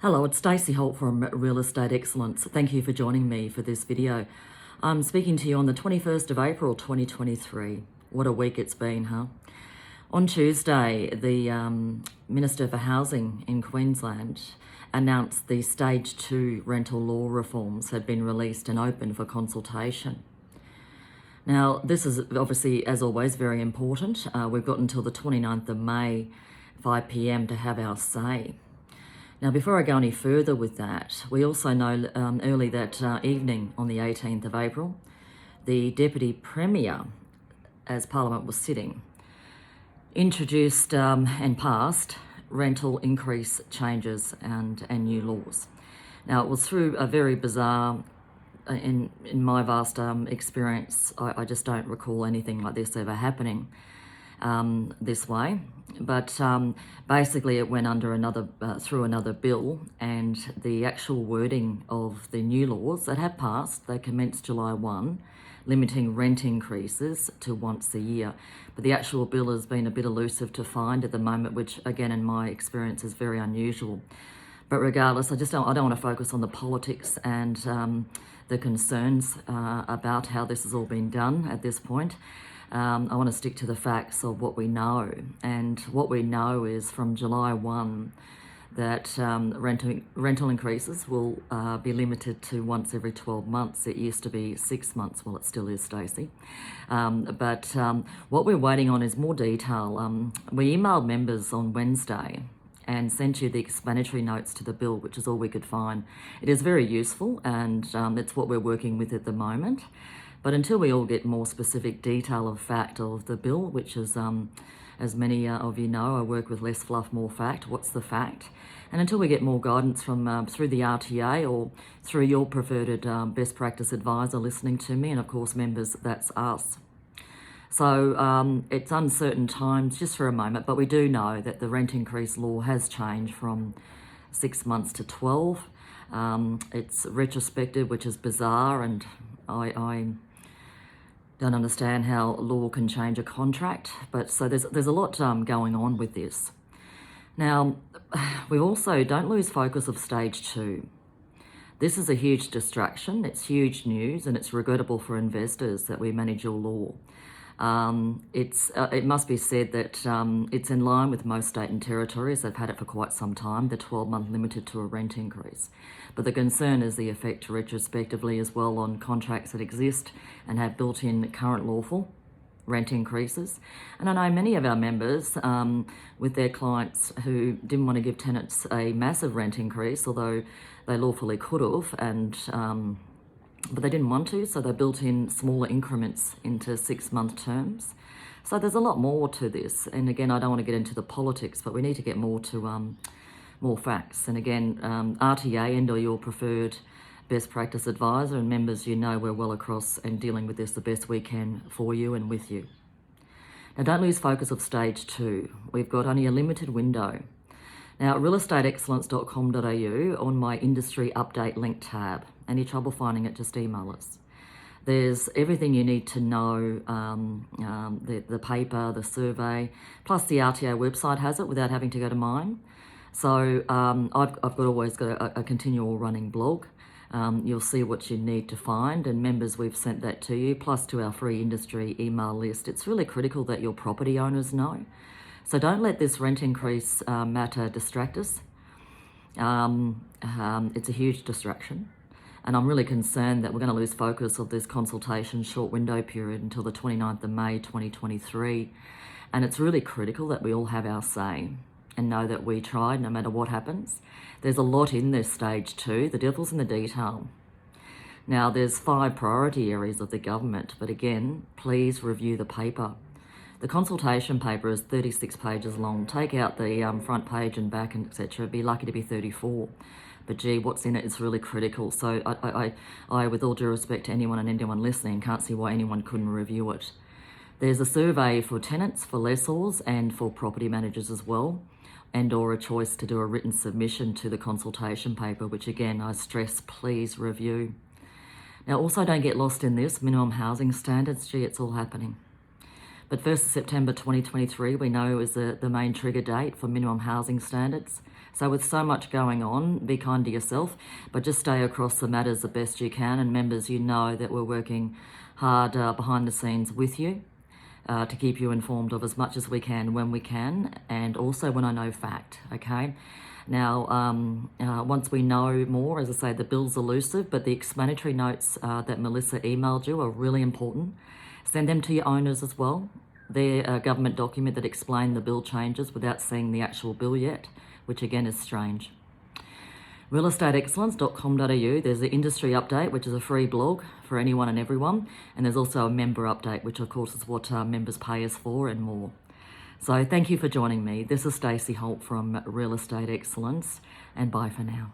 Hello, it's Stacey Holt from Real Estate Excellence. Thank you for joining me for this video. I'm speaking to you on the 21st of April 2023. What a week it's been, huh? On Tuesday, the Minister for Housing in Queensland announced the Stage 2 rental law reforms had been released and open for consultation. Now, this is obviously, as always, very important. We've got until the 29th of May, 5 p.m. to have our say. Now, before I go any further with that, we also know early that evening on the 18th of April, the Deputy Premier, as Parliament was sitting, introduced and passed rental increase changes and new laws. Now, it was through a very bizarre, in my vast experience, I just don't recall anything like this ever happening this way. But basically it went under through another bill, and the actual wording of the new laws that have passed, they commenced July 1, limiting rent increases to once a year. But the actual bill has been a bit elusive to find at the moment, which again, in my experience, is very unusual. But regardless, I don't want to focus on the politics and the concerns about how this has all been done at this point. I want to stick to the facts of what we know. And what we know is from July 1 that rental increases will be limited to once every 12 months. It used to be 6 months. Well, it still is, Stacey. But what we're waiting on is more detail. We emailed members on Wednesday and sent you the explanatory notes to the bill, which is all we could find. It is very useful, and it's what we're working with at the moment. But until we all get more specific detail of fact of the bill, which is, as many of you know, I work with less fluff, more fact. What's the fact? And until we get more guidance from through the RTA or through your preferred best practice advisor listening to me, and of course members, that's us. So it's uncertain times just for a moment, but we do know that the rent increase law has changed from 6 months to 12. It's retrospective, which is bizarre, and I don't understand how law can change a contract, but so there's a lot going on with this. Now, we also don't lose focus of Stage 2. This is a huge distraction, it's huge news, and it's regrettable for investors that we manage your law. It must be said that it's in line with most state and territories. They've had it for quite some time, the 12-month limited to a rent increase. But the concern is the effect retrospectively as well on contracts that exist and have built-in current lawful rent increases. And I know many of our members with their clients who didn't want to give tenants a massive rent increase, although they lawfully could have, and but they didn't want to, so they built in smaller increments into 6-month terms. So there's a lot more to this. And again, I don't want to get into the politics, but we need to get more to more facts. And again, RTA and or your preferred best practice advisor, and members, you know we're well across and dealing with this the best we can for you and with you. Now, don't lose focus of Stage 2. We've got only a limited window. Now, realestateexcellence.com.au on my industry update link tab. Any trouble finding it, just email us. There's everything you need to know, the paper, the survey, plus the RTA website has it without having to go to mine. So I've always got a continual running blog. You'll see what you need to find, and members, we've sent that to you, plus to our free industry email list. It's really critical that your property owners know. So don't let this rent increase matter distract us. It's a huge distraction. And I'm really concerned that we're going to lose focus of this consultation short window period until the 29th of May 2023. And it's really critical that we all have our say and know that we tried no matter what happens. There's a lot in this Stage 2. The devil's in the detail. Now, there's 5 priority areas of the government, but again, please review the paper. The consultation paper is 36 pages long. Take out the front page and back and etc. Be lucky to be 34. But gee, what's in it is really critical. So I, with all due respect to anyone and anyone listening, can't see why anyone couldn't review it. There's a survey for tenants, for lessors, and for property managers as well, and or a choice to do a written submission to the consultation paper, which again, I stress, please review. Now, also don't get lost in this, minimum housing standards. Gee, it's all happening. But 1st of September 2023, we know is the main trigger date for minimum housing standards. So with so much going on, be kind to yourself, but just stay across the matters the best you can. And members, you know that we're working hard behind the scenes with you to keep you informed of as much as we can when we can, and also when I know fact, okay? Now, once we know more, as I say, the bill's elusive, but the explanatory notes that Melissa emailed you are really important. Send them to your owners as well. They're a government document that explain the bill changes without seeing the actual bill yet, which again is strange. realestateexcellence.com.au, there's the industry update, which is a free blog for anyone and everyone. And there's also a member update, which of course is what members pay us for, and more. So thank you for joining me. This is Stacey Holt from Real Estate Excellence, and bye for now.